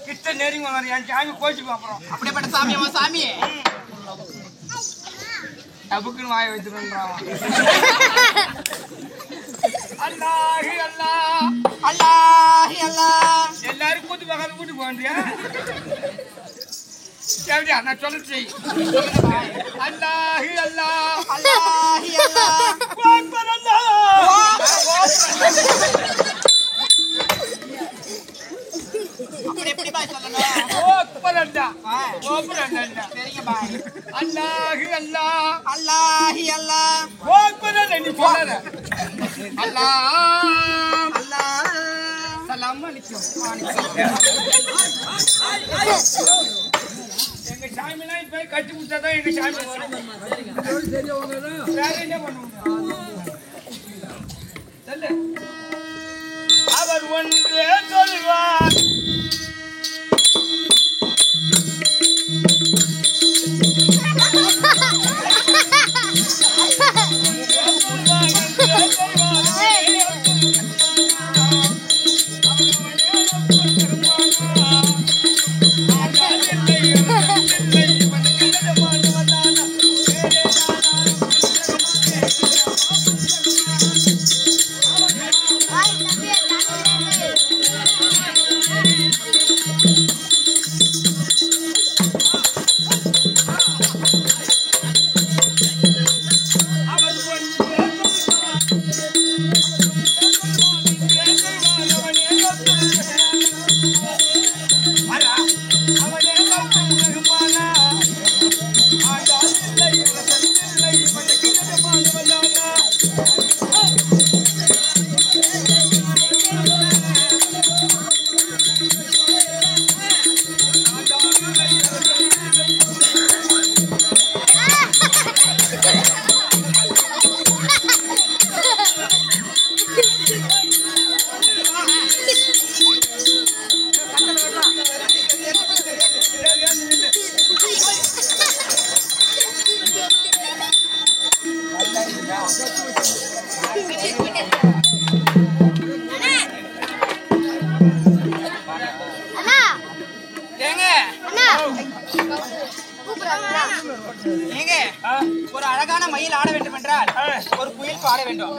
கிட்ட நெருங்கி வர என் சாமி கோச்சுக்கும் அப்புறம் அப்படிப்பட்ட சாமியம்மா சாமி டபுக்குன்னு வாய வச்சுருன்றான் அல்லாஹி அல்லாஹ் அல்லாஹி அல்லாஹ் எல்லாரும் கூத்து பக்கத்து கூட்டு போன்றியா எப்படியா நான் சொல்லிட்டு அல்லாஹி அல்லாஹ் அல்லாஹி அல்லாஹ் அக்பர் அல்லாஹ் அப்படி எப்படி பாய் சொல்லணும் அக்பர் அல்லாஹ் அக்பர் அல்லாஹ் சரிங்க பாய் அல்லாஹி அல்லாஹ் அல்லாஹி அல்லாஹ் அக்பர் அல்லாஹ் நீ சொல்லற அல்லாஹ் அல்லாஹ் சலாம் அலைக்கும் எங்க சாமிலாம் இப்ப கட்டி விட்டாதான் எங்க சாமி வரும் வேற என்ன பண்ணுவோம் சொல்லு அவர் ஒன்றே சொல்வார் ஒரு அழகான மயில் ஆட வேண்டும் என்றால் ஒரு குயில் பாட வேண்டும்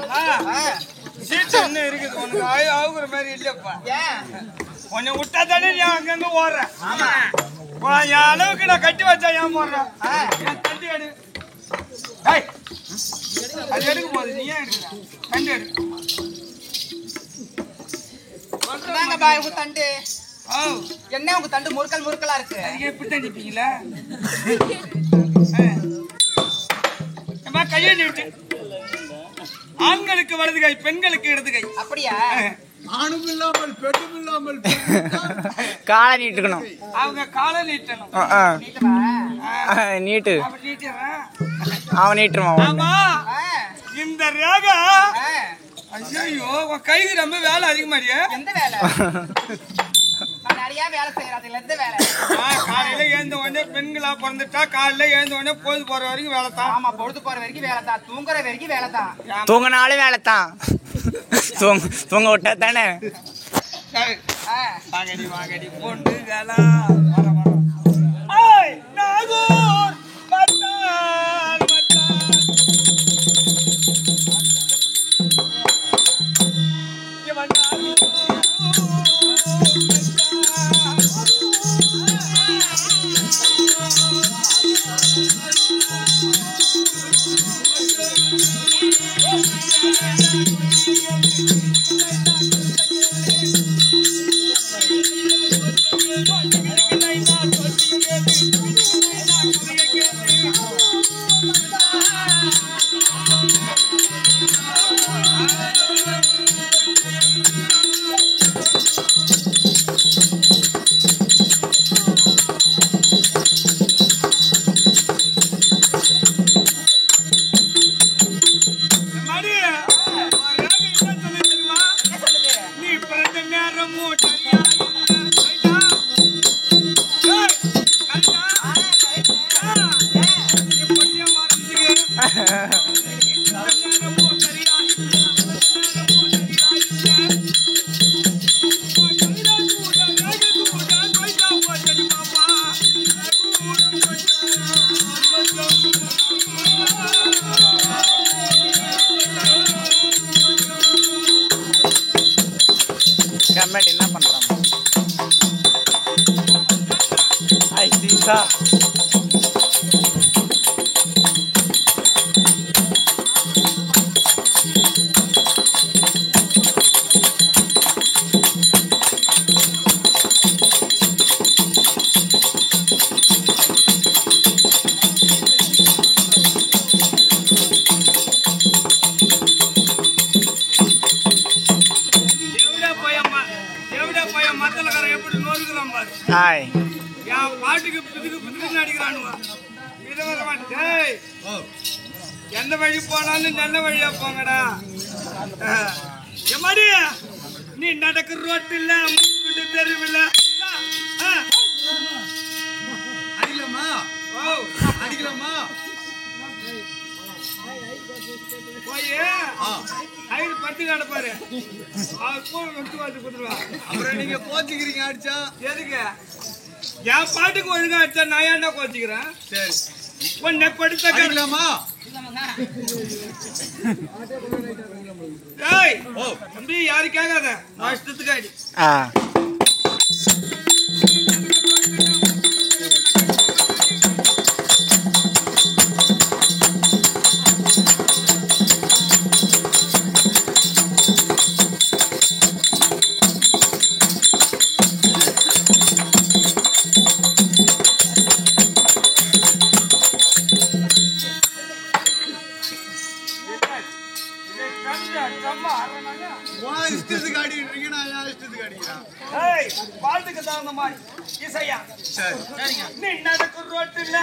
சீட்டு என்ன இருக்குது உனக்கு ஆகுற மாதிரி இல்லப்பா ஏன் கொஞ்சம் விட்டா தானே நீ அங்கங்க ஓடுற என் அளவுக்கு நான் கட்டி வச்சா ஏன் போடுறேன் கட்டி எடு அது எடுக்கும் போது நீ ஏன் எடுக்கிற கண்டு எடு பாய் உங்க தண்டு என்ன உங்க தண்டு முறுக்கல் முறுக்கலா இருக்கு அதுக்கு எப்படி தண்டிப்பீங்களா கையை நீட்டு ஆண்களுக்கு வலது கை பெண்களுக்கு இடது கை அப்படியா ஆணும் இல்லாமல் பெண்ணும் இல்லாமல் காலை நீட்டுக்கணும் அவங்க காலை நீட்டணும் நீட்டு அப்படி நீட்டுறேன் அவன் நீட்டுருவான் ஆமா இந்த ரேகை ஐயோ உன் கைக்கு ரொம்ப வேலை அதிகமாரியா எந்த வேலை நிறைய வேலை செய்யறாங்க எந்த வேலை காலையில எழுந்த உடனே பெண்களா பிறந்துட்டா காலையில எழுந்த உடனே பொழுது போற வரைக்கும் வேலை தான் ஆமா பொழுது போற வரைக்கும் வேலை தான் தூங்குற வரைக்கும் வேலை தான் தூங்கினாலும் வேலை தான் தூங்க விட்டா தானே வாங்கடி வாங்கடி பொண்டுகளா நாகூர் மத்தால் பண்றான் ஐ சீசா ஹாய் என் பாட்டுக்கு பிதுக்கு அடிக்கிறானுவா விதவிதமா டேய் எந்த வழி போனாலும் நல்ல வழியா போங்கடா எம்மாடி நீ நடக்கிற ரோட்டில் தெருவில் அடிக்கலாமா ஓ அடிக்கலாமா போய் ஐடு பத்தி நடப்பாரு அவர் போய் வெட்டு வாசி கொடுத்துருவா அப்புறம் நீங்க கோச்சிக்கிறீங்க அடிச்சா எதுக்கு என் பாட்டுக்கு ஒழுங்கா அடிச்சா நான் ஏன்டா கோச்சிக்கிறேன் சரி உன்னை படுத்த அடிக்கலாமா ஏய் தம்பி யாரு கேட்காத நான் இஷ்டத்துக்கு அடி இஷ்டத்துக்கு அடிக்கிறீங்க நான் என் இஷ்டத்துக்கு அடிக்கிறேன் பாட்டுக்கு தகுந்த மாதிரி இசையா சரி நீ நடக்கிற ரோட்டில்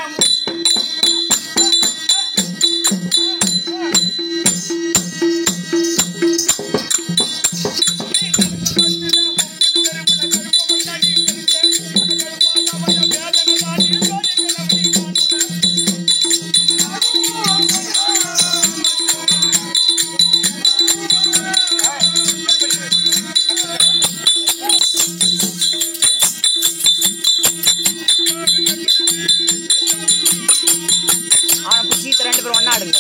ரெண்டு பேரும் ஒன்னா ஆடுங்க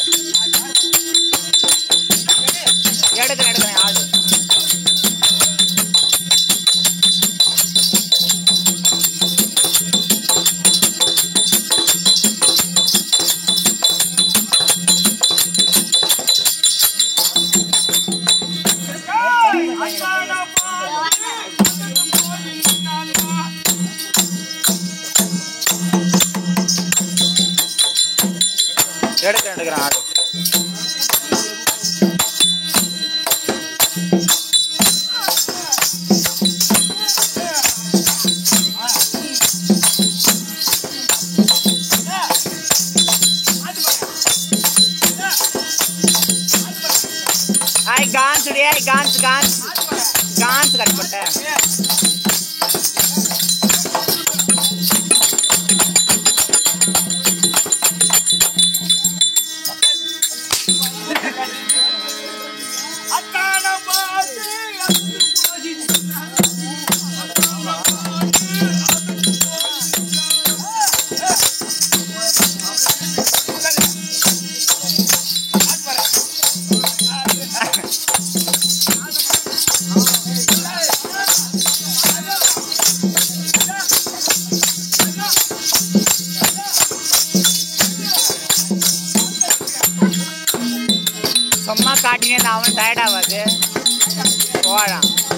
எடுக்கிறேன் ஆடு எடுக்கிறேன் ஆடு கான்ஸ் கட் போட்டேன் சும்மா காட்டினே அவன் டயர்ட் ஆகாது போகலாம்